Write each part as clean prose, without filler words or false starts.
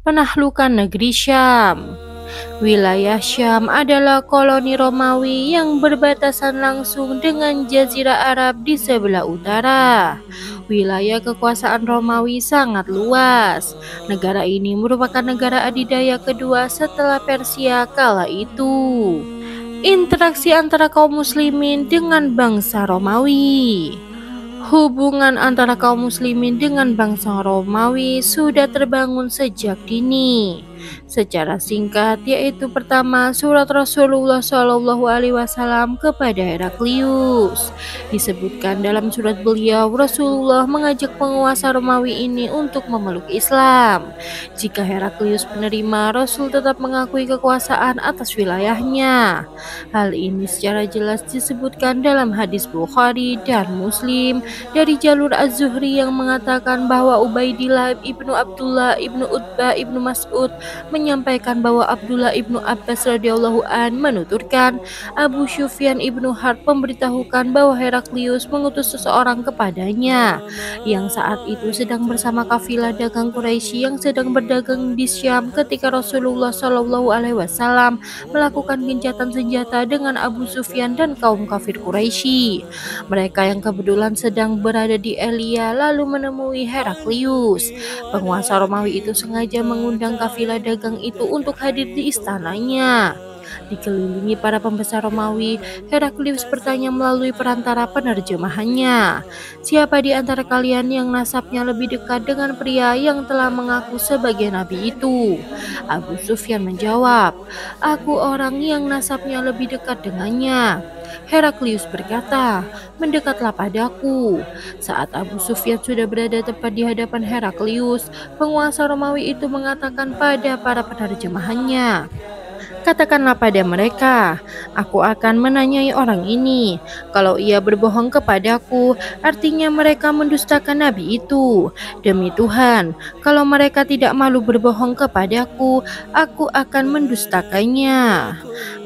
Penaklukan negeri Syam. Wilayah Syam adalah koloni Romawi yang berbatasan langsung dengan Jazirah Arab di sebelah utara. Wilayah kekuasaan Romawi sangat luas. Negara ini merupakan negara adidaya kedua setelah Persia kala itu. Interaksi antara kaum muslimin dengan bangsa Romawi. Hubungan antara kaum muslimin dengan bangsa Romawi sudah terbangun sejak dini. Secara singkat, yaitu pertama surat Rasulullah SAW kepada Heraklius. Disebutkan dalam surat beliau, Rasulullah mengajak penguasa Romawi ini untuk memeluk Islam. Jika Heraklius menerima, Rasul tetap mengakui kekuasaan atas wilayahnya. Hal ini secara jelas disebutkan dalam hadis Bukhari dan Muslim dari jalur Az-Zuhri yang mengatakan bahwa Ubaidillah ibnu Abdullah ibnu Utbah ibnu Mas'ud menyampaikan bahwa Abdullah ibnu Abbas radhiyallahu an menuturkan Abu Sufyan ibnu Harb memberitahukan bahwa Heraklius mengutus seseorang kepadanya yang saat itu sedang bersama kafilah dagang Quraisy yang sedang berdagang di Syam ketika Rasulullah SAW melakukan gencatan senjata dengan Abu Sufyan dan kaum kafir Quraisy. Mereka yang kebetulan sedang berada di Elia lalu menemui Heraklius. Penguasa Romawi itu sengaja mengundang kafilah dagang itu untuk hadir di istananya. Dikelilingi para pembesar Romawi, Heraklius bertanya melalui perantara penerjemahannya, "Siapa di antara kalian yang nasabnya lebih dekat dengan pria yang telah mengaku sebagai nabi itu?" Abu Sufyan menjawab, "Aku orang yang nasabnya lebih dekat dengannya." Heraklius berkata, "Mendekatlah padaku." Saat Abu Sufyan sudah berada tepat di hadapan Heraklius, penguasa Romawi itu mengatakan pada para penerjemahannya, "Katakanlah pada mereka, aku akan menanyai orang ini. Kalau ia berbohong kepadaku, artinya mereka mendustakan nabi itu. Demi Tuhan, kalau mereka tidak malu berbohong kepadaku, aku akan mendustakannya."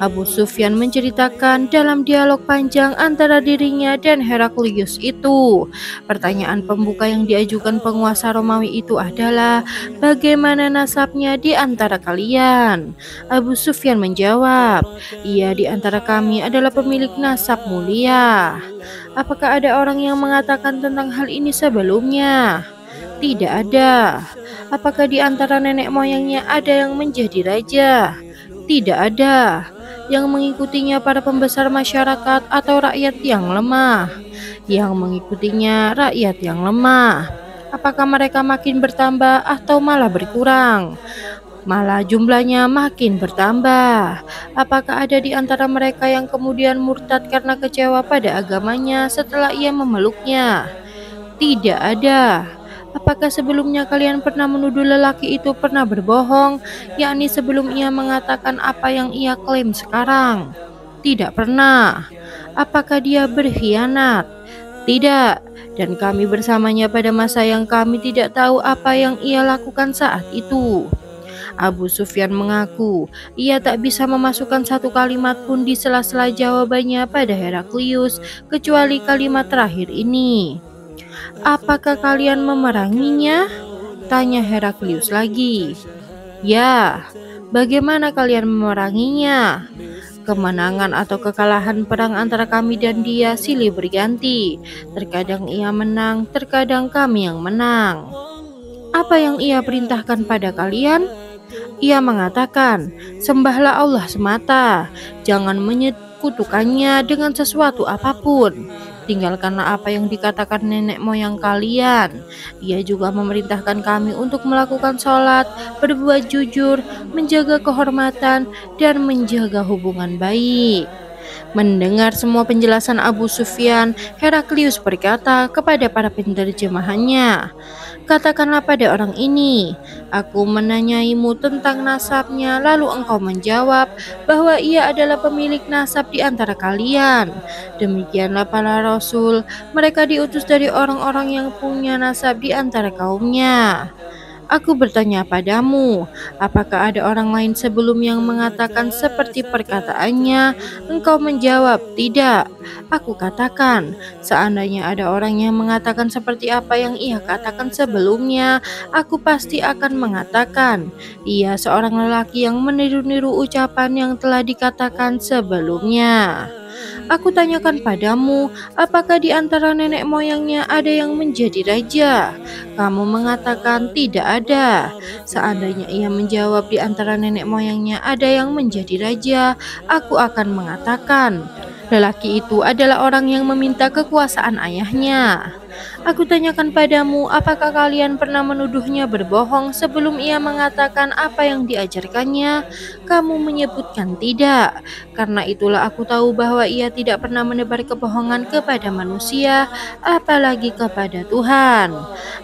Abu Sufyan menceritakan dalam dialog panjang antara dirinya dan Heraklius itu. Pertanyaan pembuka yang diajukan penguasa Romawi itu adalah, "Bagaimana nasabnya di antara kalian?" Abu Sufyan menjawab, "Ia di antara kami adalah pemilik nasab mulia." Apakah ada orang yang mengatakan tentang hal ini sebelumnya? Tidak ada. Apakah di antara nenek moyangnya ada yang menjadi raja? Tidak ada. Yang mengikutinya para pembesar masyarakat atau rakyat yang lemah? Yang mengikutinya rakyat yang lemah. Apakah mereka makin bertambah atau malah berkurang? Malah jumlahnya makin bertambah. Apakah ada di antara mereka yang kemudian murtad karena kecewa pada agamanya setelah ia memeluknya? Tidak ada. Apakah sebelumnya kalian pernah menuduh lelaki itu pernah berbohong, yakni sebelum ia mengatakan apa yang ia klaim sekarang? Tidak pernah. Apakah dia berkhianat? Tidak. Dan kami bersamanya pada masa yang kami tidak tahu apa yang ia lakukan saat itu. Abu Sufyan mengaku ia tak bisa memasukkan satu kalimat pun di sela-sela jawabannya pada Heraklius kecuali kalimat terakhir ini. "Apakah kalian memeranginya?" tanya Heraklius lagi. "Ya, bagaimana kalian memeranginya?" "Kemenangan atau kekalahan perang antara kami dan dia silih berganti. Terkadang ia menang, terkadang kami yang menang." "Apa yang ia perintahkan pada kalian?" Ia mengatakan, "Sembahlah Allah semata, jangan menyekutukannya dengan sesuatu apapun. Tinggalkanlah apa yang dikatakan nenek moyang kalian." Ia juga memerintahkan kami untuk melakukan sholat, berbuat jujur, menjaga kehormatan, dan menjaga hubungan baik. Mendengar semua penjelasan Abu Sufyan, Heraklius berkata kepada para penerjemahannya, "Katakanlah pada orang ini, aku menanyaimu tentang nasabnya, lalu engkau menjawab bahwa ia adalah pemilik nasab di antara kalian. Demikianlah para rasul, mereka diutus dari orang-orang yang punya nasab di antara kaumnya. Aku bertanya padamu, apakah ada orang lain sebelum yang mengatakan seperti perkataannya? Engkau menjawab, tidak. Aku katakan, seandainya ada orang yang mengatakan seperti apa yang ia katakan sebelumnya, aku pasti akan mengatakan, ia seorang lelaki yang meniru-niru ucapan yang telah dikatakan sebelumnya. Aku tanyakan padamu, apakah di antara nenek moyangnya ada yang menjadi raja? Kamu mengatakan tidak ada. Seandainya ia menjawab di antara nenek moyangnya ada yang menjadi raja, aku akan mengatakan, lelaki itu adalah orang yang meminta kekuasaan ayahnya. Aku tanyakan padamu, apakah kalian pernah menuduhnya berbohong sebelum ia mengatakan apa yang diajarkannya? Kamu menyebutkan tidak. Karena itulah aku tahu bahwa ia tidak pernah menebar kebohongan kepada manusia, apalagi kepada Tuhan.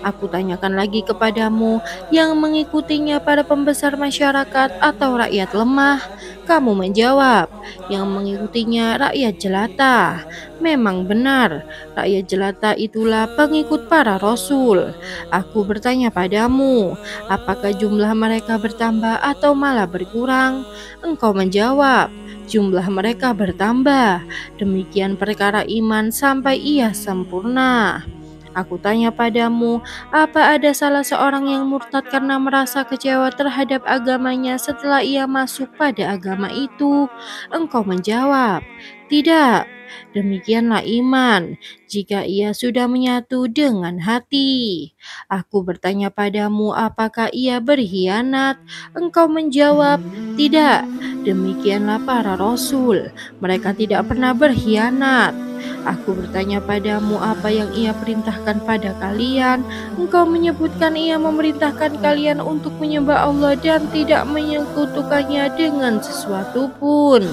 Aku tanyakan lagi kepadamu, yang mengikutinya para pembesar masyarakat atau rakyat lemah? Kamu menjawab, yang mengikutinya rakyat jelata. Memang benar, rakyat jelata itulah pengikut para rasul. Aku bertanya padamu, apakah jumlah mereka bertambah atau malah berkurang? Engkau menjawab, jumlah mereka bertambah. Demikian perkara iman sampai ia sempurna. Aku tanya padamu, apa ada salah seorang yang murtad karena merasa kecewa terhadap agamanya setelah ia masuk pada agama itu? Engkau menjawab, tidak. Demikianlah iman, jika ia sudah menyatu dengan hati. Aku bertanya padamu, apakah ia berkhianat? Engkau menjawab, tidak. Demikianlah para rasul, mereka tidak pernah berkhianat. Aku bertanya padamu, apa yang ia perintahkan pada kalian? Engkau menyebutkan ia memerintahkan kalian untuk menyembah Allah dan tidak menyekutukannya dengan sesuatu pun.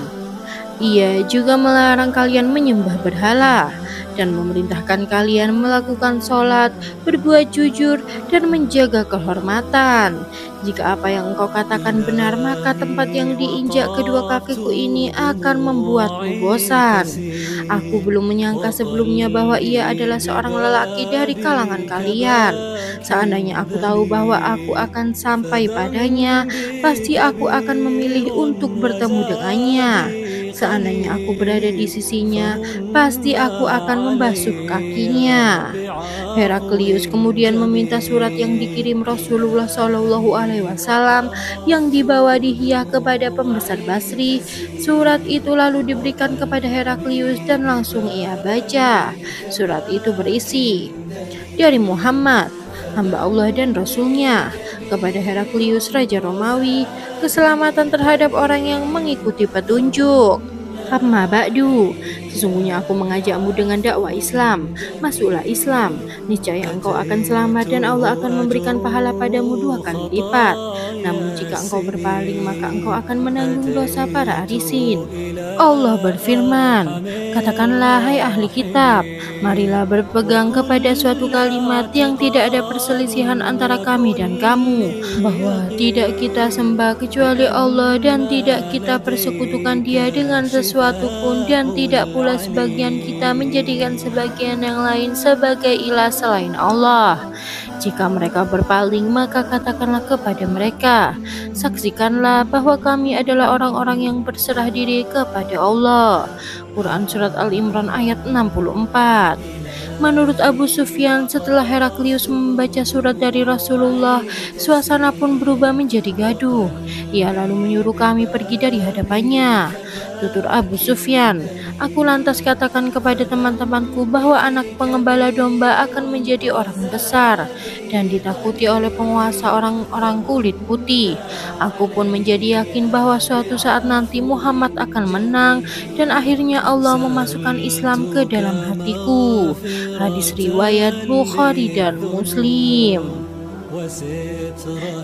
Ia juga melarang kalian menyembah berhala dan memerintahkan kalian melakukan sholat, berbuat jujur, dan menjaga kehormatan. Jika apa yang engkau katakan benar, maka tempat yang diinjak kedua kakiku ini akan membuatmu bosan. Aku belum menyangka sebelumnya bahwa ia adalah seorang lelaki dari kalangan kalian. Seandainya aku tahu bahwa aku akan sampai padanya, pasti aku akan memilih untuk bertemu dengannya. Seandainya aku berada di sisinya, pasti aku akan membasuh kakinya. Heraklius kemudian meminta surat yang dikirim Rasulullah Shallallahu Alaihi Wasallam yang dibawa Dihya kepada pembesar Basri. Surat itu lalu diberikan kepada Heraklius dan langsung ia baca. Surat itu berisi, dari Muhammad, hamba Allah dan Rasulnya, kepada Heraklius Raja Romawi, keselamatan terhadap orang yang mengikuti petunjuk. Amma ba'du, sesungguhnya aku mengajakmu dengan dakwah Islam. Masuklah Islam, niscaya engkau akan selamat dan Allah akan memberikan pahala padamu 2 kali lipat. Namun jika engkau berpaling, maka engkau akan menanggung dosa para arisin. Allah berfirman, katakanlah hai ahli kitab, marilah berpegang kepada suatu kalimat yang tidak ada perselisihan antara kami dan kamu, bahwa tidak kita sembah kecuali Allah dan tidak kita persekutukan Dia dengan sesuatu pun, dan tidak pula sebagian kita menjadikan sebagian yang lain sebagai ilah selain Allah. Jika mereka berpaling, maka katakanlah kepada mereka, saksikanlah bahwa kami adalah orang-orang yang berserah diri kepada Allah. Quran Surat Al-Imran ayat 64. Menurut Abu Sufyan, setelah Heraklius membaca surat dari Rasulullah, suasana pun berubah menjadi gaduh. Ia lalu menyuruh kami pergi dari hadapannya. Tutur Abu Sufyan, aku lantas katakan kepada teman-temanku bahwa anak pengembala domba akan menjadi orang besar dan ditakuti oleh penguasa orang-orang kulit putih. Aku pun menjadi yakin bahwa suatu saat nanti Muhammad akan menang dan akhirnya Allah memasukkan Islam ke dalam hatiku. Hadis riwayat Bukhari dan Muslim.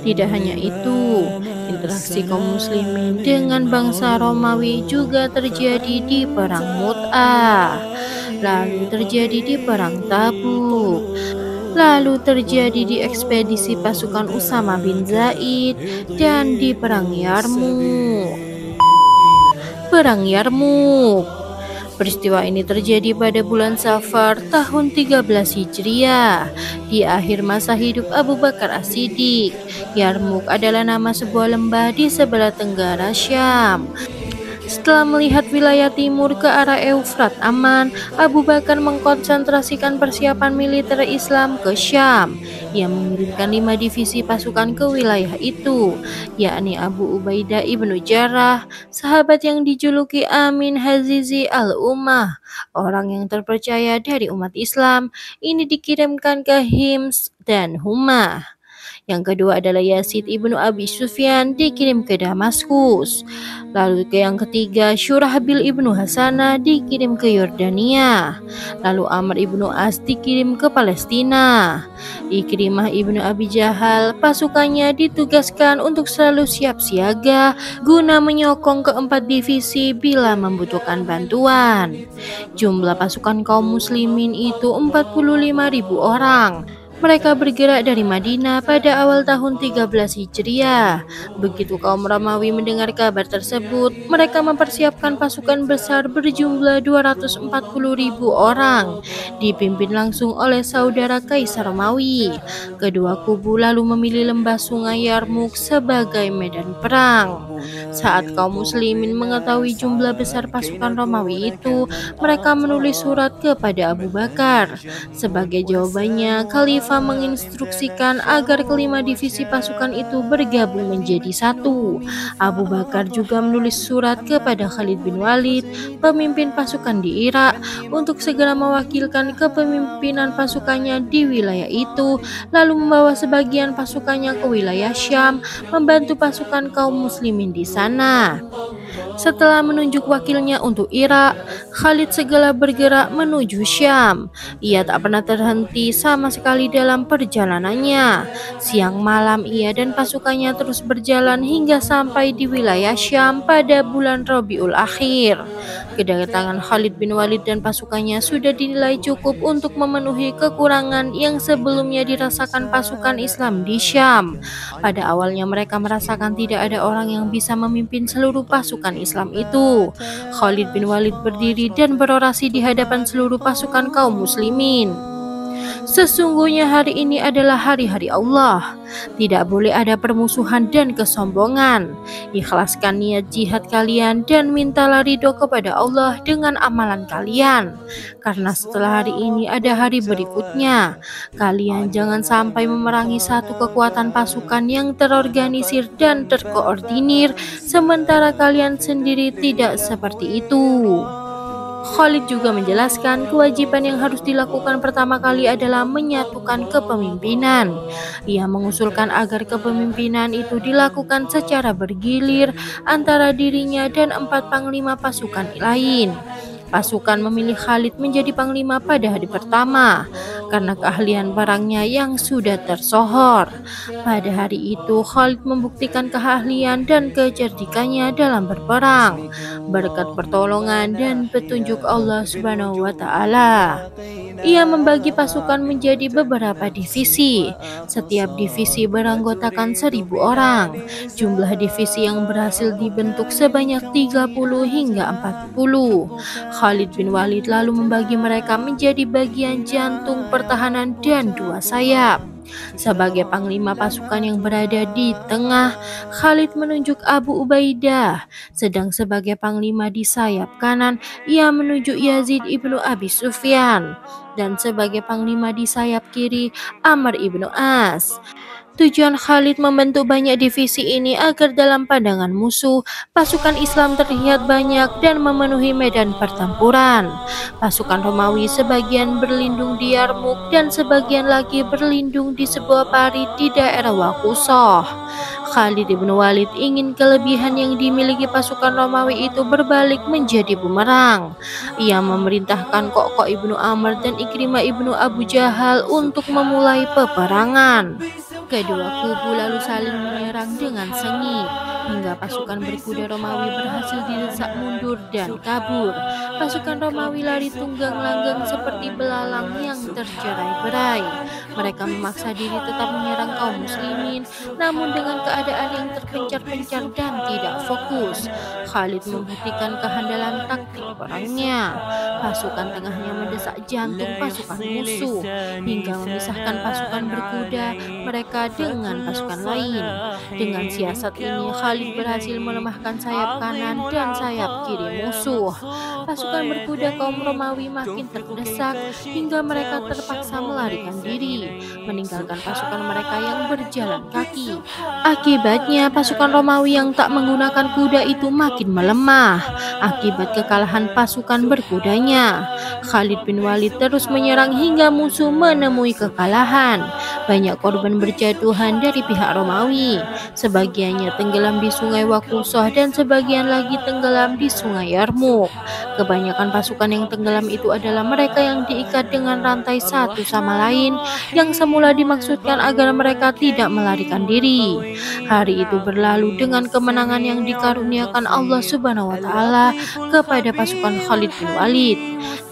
Tidak hanya itu, interaksi kaum muslimin dengan bangsa Romawi juga terjadi di perang Mu'tah, lalu terjadi di perang Tabuk, lalu terjadi di ekspedisi pasukan Usama bin Zaid, dan di perang Yarmuk. Peristiwa ini terjadi pada bulan Safar tahun 13 Hijriah, di akhir masa hidup Abu Bakar As-Siddiq. Yarmuk adalah nama sebuah lembah di sebelah tenggara Syam. Setelah melihat wilayah timur ke arah Eufrat aman, Abu Bakar mengkonsentrasikan persiapan militer Islam ke Syam. Ia mengirimkan 5 divisi pasukan ke wilayah itu, yakni Abu Ubaidah ibnu Jarrah, sahabat yang dijuluki Amin Hazizi al-Ummah, orang yang terpercaya dari umat Islam. Ini dikirimkan ke Hims dan Humah. Yang kedua adalah Yazid ibnu Abi Sufyan dikirim ke Damaskus. Lalu yang ketiga Syurahbil ibnu Hasanah dikirim ke Yordania. Lalu Amr ibnu As dikirim ke Palestina. Ikrimah ibnu Abi Jahal pasukannya ditugaskan untuk selalu siap siaga guna menyokong keempat divisi bila membutuhkan bantuan. Jumlah pasukan kaum muslimin itu 45.000 orang. Mereka bergerak dari Madinah pada awal tahun 13 Hijriah. Begitu kaum Romawi mendengar kabar tersebut, mereka mempersiapkan pasukan besar berjumlah 240.000 orang, dipimpin langsung oleh saudara Kaisar Romawi. Kedua kubu lalu memilih lembah Sungai Yarmuk sebagai medan perang. Saat kaum muslimin mengetahui jumlah besar pasukan Romawi itu, mereka menulis surat kepada Abu Bakar. Sebagai jawabannya, Khalifah menginstruksikan agar kelima divisi pasukan itu bergabung menjadi satu. Abu Bakar juga menulis surat kepada Khalid bin Walid, pemimpin pasukan di Irak, untuk segera mewakilkan kepemimpinan pasukannya di wilayah itu, lalu membawa sebagian pasukannya ke wilayah Syam, membantu pasukan kaum muslimin di sana. Setelah menunjuk wakilnya untuk Irak, Khalid segera bergerak menuju Syam. Ia tak pernah terhenti sama sekali dalam perjalanannya. Siang malam ia dan pasukannya terus berjalan hingga sampai di wilayah Syam pada bulan Rabiul Akhir. Kedatangan Khalid bin Walid dan pasukannya sudah dinilai cukup untuk memenuhi kekurangan yang sebelumnya dirasakan pasukan Islam di Syam. Pada awalnya mereka merasakan tidak ada orang yang bisa memimpin seluruh pasukan Islam itu. Khalid bin Walid berdiri dan berorasi di hadapan seluruh pasukan kaum muslimin. Sesungguhnya hari ini adalah hari-hari Allah. Tidak boleh ada permusuhan dan kesombongan. Ikhlaskan niat jihad kalian dan mintalah ridho kepada Allah dengan amalan kalian. Karena setelah hari ini ada hari berikutnya. Kalian jangan sampai memerangi satu kekuatan pasukan yang terorganisir dan terkoordinir, sementara kalian sendiri tidak seperti itu. Khalid juga menjelaskan kewajiban yang harus dilakukan pertama kali adalah menyatukan kepemimpinan. Ia mengusulkan agar kepemimpinan itu dilakukan secara bergilir antara dirinya dan 4 panglima pasukan lain. Pasukan memilih Khalid menjadi panglima pada hari pertama karena keahlian perangnya yang sudah tersohor. Pada hari itu Khalid membuktikan keahlian dan kecerdikannya dalam berperang berkat pertolongan dan petunjuk Allah Subhanahu wa taala. Ia membagi pasukan menjadi beberapa divisi. Setiap divisi beranggotakan 1.000 orang. Jumlah divisi yang berhasil dibentuk sebanyak 30 hingga 40. Khalid bin Walid lalu membagi mereka menjadi bagian jantung pertahanan dan 2 sayap. Sebagai panglima pasukan yang berada di tengah, Khalid menunjuk Abu Ubaidah, sedang sebagai panglima di sayap kanan, ia menunjuk Yazid ibnu Abi Sufyan, dan sebagai panglima di sayap kiri, Amr ibnu As. Tujuan Khalid membentuk banyak divisi ini agar dalam pandangan musuh, pasukan Islam terlihat banyak dan memenuhi medan pertempuran. Pasukan Romawi sebagian berlindung di Yarmuk dan sebagian lagi berlindung di sebuah parit di daerah Waqusoh. Khalid bin Walid ingin kelebihan yang dimiliki pasukan Romawi itu berbalik menjadi bumerang. Ia memerintahkan Kokok ibnu Amr dan Ikrimah ibnu Abu Jahal untuk memulai peperangan. Kedua kubu lalu saling menyerang dengan sengit, hingga pasukan berkuda Romawi berhasil didesak mundur dan kabur. Pasukan Romawi lari tunggang langgang seperti belalang yang tercerai-berai. Mereka memaksa diri tetap menyerang kaum muslimin, namun dengan keadaan yang terpencar-pencar dan tidak fokus. Khalid membuktikan kehandalan taktik perangnya. Pasukan tengahnya mendesak jantung pasukan musuh, hingga memisahkan pasukan berkuda mereka dengan pasukan lain. Dengan siasat ini, Khalid berhasil melemahkan sayap kanan dan sayap kiri musuh. Pasukan berkuda kaum Romawi makin terdesak hingga mereka terpaksa melarikan diri, meninggalkan pasukan mereka yang berjalan kaki. Akibatnya, pasukan Romawi yang tak menggunakan kuda itu makin melemah akibat kekalahan pasukan berkudanya. Khalid bin Walid terus menyerang hingga musuh menemui kekalahan. Banyak korban berjatuhan dari pihak Romawi. Sebagiannya tenggelam di sungai Wakusoh dan sebagian lagi tenggelam di sungai Yarmuk. Kebanyakan pasukan yang tenggelam itu adalah mereka yang diikat dengan rantai satu sama lain, yang semula dimaksudkan agar mereka tidak melarikan diri. Hari itu berlalu dengan kemenangan yang dikaruniakan Allah Subhanahu wa Ta'ala kepada pasukan Khalid bin Walid.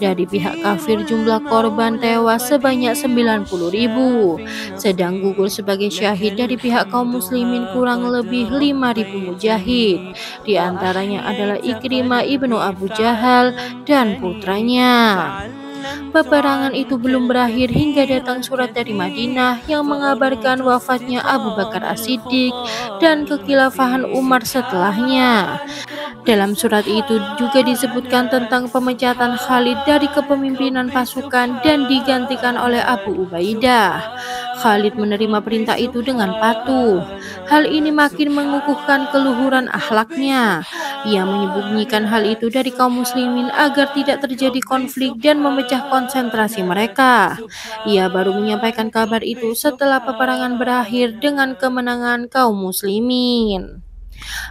Dari pihak kafir jumlah korban tewas sebanyak 90.000, sedang gugur sebagai syahid dari pihak kaum muslimin kurang lebih 5.000 mujahid. Di antaranya adalah Ikrimah ibnu Abu Jahal dan putranya. Peperangan itu belum berakhir hingga datang surat dari Madinah yang mengabarkan wafatnya Abu Bakar As-Siddiq dan kekhilafahan Umar setelahnya. Dalam surat itu juga disebutkan tentang pemecatan Khalid dari kepemimpinan pasukan dan digantikan oleh Abu Ubaidah. Khalid menerima perintah itu dengan patuh. Hal ini makin mengukuhkan keluhuran akhlaknya. Ia menyembunyikan hal itu dari kaum muslimin agar tidak terjadi konflik dan memecah konsentrasi mereka. Ia baru menyampaikan kabar itu setelah peperangan berakhir dengan kemenangan kaum muslimin.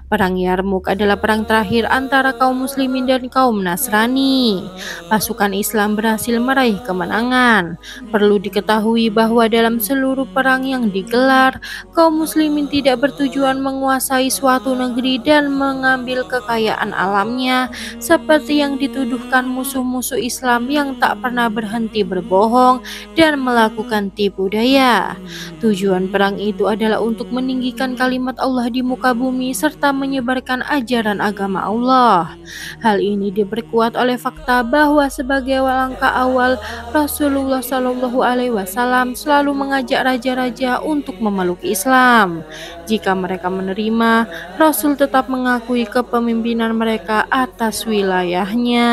Perang Yarmuk adalah perang terakhir antara kaum muslimin dan kaum Nasrani. Pasukan Islam berhasil meraih kemenangan. Perlu diketahui bahwa dalam seluruh perang yang digelar, kaum muslimin tidak bertujuan menguasai suatu negeri dan mengambil kekayaan alamnya seperti yang dituduhkan musuh-musuh Islam yang tak pernah berhenti berbohong dan melakukan tipu daya. Tujuan perang itu adalah untuk meninggikan kalimat Allah di muka bumi serta menyebarkan ajaran agama Allah. Hal ini diperkuat oleh fakta bahwa sebagai langkah awal Rasulullah SAW selalu mengajak raja-raja untuk memeluk Islam. Jika mereka menerima, Rasul tetap mengakui kepemimpinan mereka atas wilayahnya.